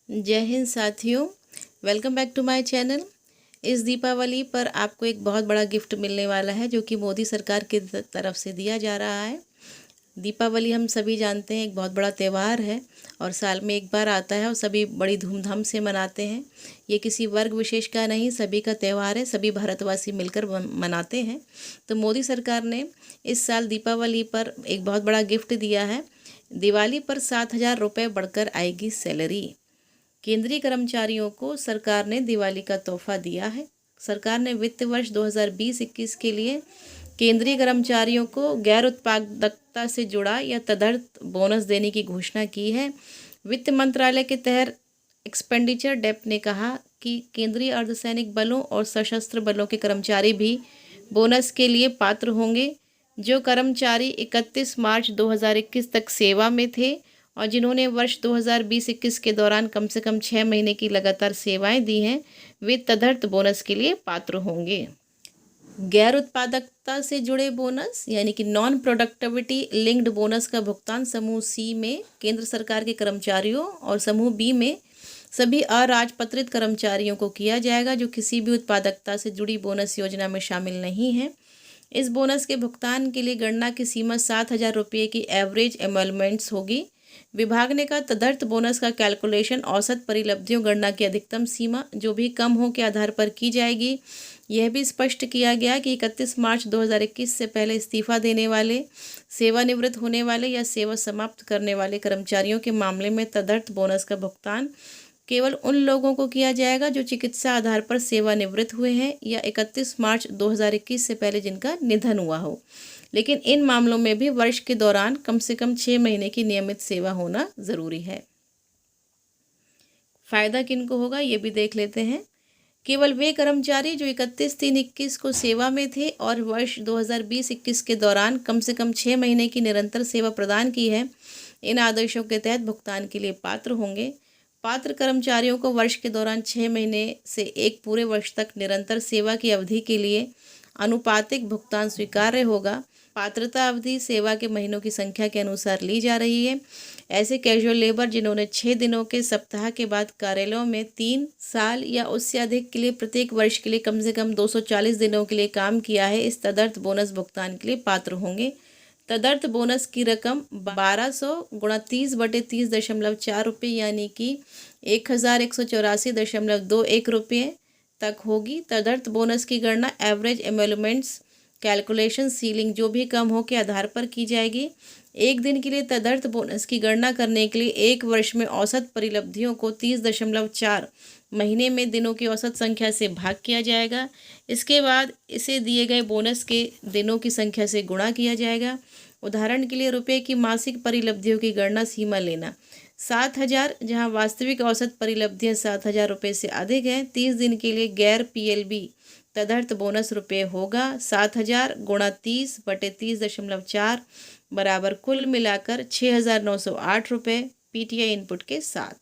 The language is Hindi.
जय हिंद साथियों, welcome back to my channel. इस दीपावली पर आपको एक बहुत बड़ा गिफ्ट मिलने वाला है जो कि मोदी सरकार की तरफ से दिया जा रहा है। दीपावली हम सभी जानते हैं एक बहुत बड़ा त्यौहार है और साल में एक बार आता है और सभी बड़ी धूमधाम से मनाते हैं। ये किसी वर्ग विशेष का नहीं, सभी का त्यौहार है, सभी भारतवासी मिलकर मनाते हैं। तो मोदी सरकार ने इस साल दीपावली पर एक बहुत बड़ा गिफ्ट दिया है। दिवाली पर 7,000 रुपये बढ़कर आएगी सैलरी। केंद्रीय कर्मचारियों को सरकार ने दिवाली का तोहफा दिया है। सरकार ने वित्त वर्ष 2020-21 के लिए केंद्रीय कर्मचारियों को गैर उत्पादकता से जुड़ा या तदर्थ बोनस देने की घोषणा की है। वित्त मंत्रालय के तहत एक्सपेंडिचर डेप्ट ने कहा कि केंद्रीय अर्धसैनिक बलों और सशस्त्र बलों के कर्मचारी भी बोनस के लिए पात्र होंगे। जो कर्मचारी 31 मार्च 2021 तक सेवा में थे और जिन्होंने वर्ष 2020-21 के दौरान कम से कम 6 महीने की लगातार सेवाएं दी हैं, वे तदर्थ बोनस के लिए पात्र होंगे। गैर उत्पादकता से जुड़े बोनस यानी कि नॉन प्रोडक्टिविटी लिंक्ड बोनस का भुगतान समूह सी में केंद्र सरकार के कर्मचारियों और समूह बी में सभी अराजपत्रित कर्मचारियों को किया जाएगा जो किसी भी उत्पादकता से जुड़ी बोनस योजना में शामिल नहीं हैं। इस बोनस के भुगतान के लिए गणना की सीमा 7,000 रुपये की एवरेज एमोलमेंट्स होगी। विभाग ने कहा तदर्थ बोनस का कैलकुलेशन औसत परिलब्धियों गणना की अधिकतम सीमा जो भी कम हो के आधार पर की जाएगी। यह भी स्पष्ट किया गया कि 31 मार्च 2021 से पहले इस्तीफा देने वाले, सेवानिवृत्त होने वाले या सेवा समाप्त करने वाले कर्मचारियों के मामले में तदर्थ बोनस का भुगतान केवल उन लोगों को किया जाएगा जो चिकित्सा आधार पर सेवानिवृत्त हुए हैं या 31 मार्च 2021 से पहले जिनका निधन हुआ हो। लेकिन इन मामलों में भी वर्ष के दौरान कम से कम 6 महीने की नियमित सेवा होना ज़रूरी है। फ़ायदा किनको होगा ये भी देख लेते हैं। केवल वे कर्मचारी जो 31/3/21 को सेवा में थे और वर्ष 2020-21 के दौरान कम से कम 6 महीने की निरंतर सेवा प्रदान की है, इन आदेशों के तहत भुगतान के लिए पात्र होंगे। पात्र कर्मचारियों को वर्ष के दौरान 6 महीने से एक पूरे वर्ष तक निरंतर सेवा की अवधि के लिए आनुपातिक भुगतान स्वीकार्य होगा। पात्रता अवधि सेवा के महीनों की संख्या के अनुसार ली जा रही है। ऐसे कैजुअल लेबर जिन्होंने 6 दिनों के सप्ताह के बाद कार्यालयों में 3 साल या उससे अधिक के लिए प्रत्येक वर्ष के लिए कम से कम 240 दिनों के लिए काम किया है, इस तदर्थ बोनस भुगतान के लिए पात्र होंगे। तदर्थ बोनस की रकम 1200 गुणा 30/30.4 रुपये यानी कि 1,184.21 रुपये तक होगी। तदर्थ बोनस की गणना एवरेज एमोलमेंट्स कैलकुलेशन सीलिंग जो भी कम हो के आधार पर की जाएगी। एक दिन के लिए तदर्थ बोनस की गणना करने के लिए एक वर्ष में औसत परिलब्धियों को 30.4 महीने में दिनों की औसत संख्या से भाग किया जाएगा। इसके बाद इसे दिए गए बोनस के दिनों की संख्या से गुणा किया जाएगा। उदाहरण के लिए रुपये की मासिक परिलब्धियों की गणना सीमा लेना 7,000 जहां वास्तविक औसत परिलब्धियां 7,000 रुपये से अधिक हैं। 30 दिन के लिए गैर PLB तदर्थ बोनस रुपये होगा 7,000 गुणा 30/30.4 बराबर कुल मिलाकर 6,908 रुपये PTI इनपुट के साथ।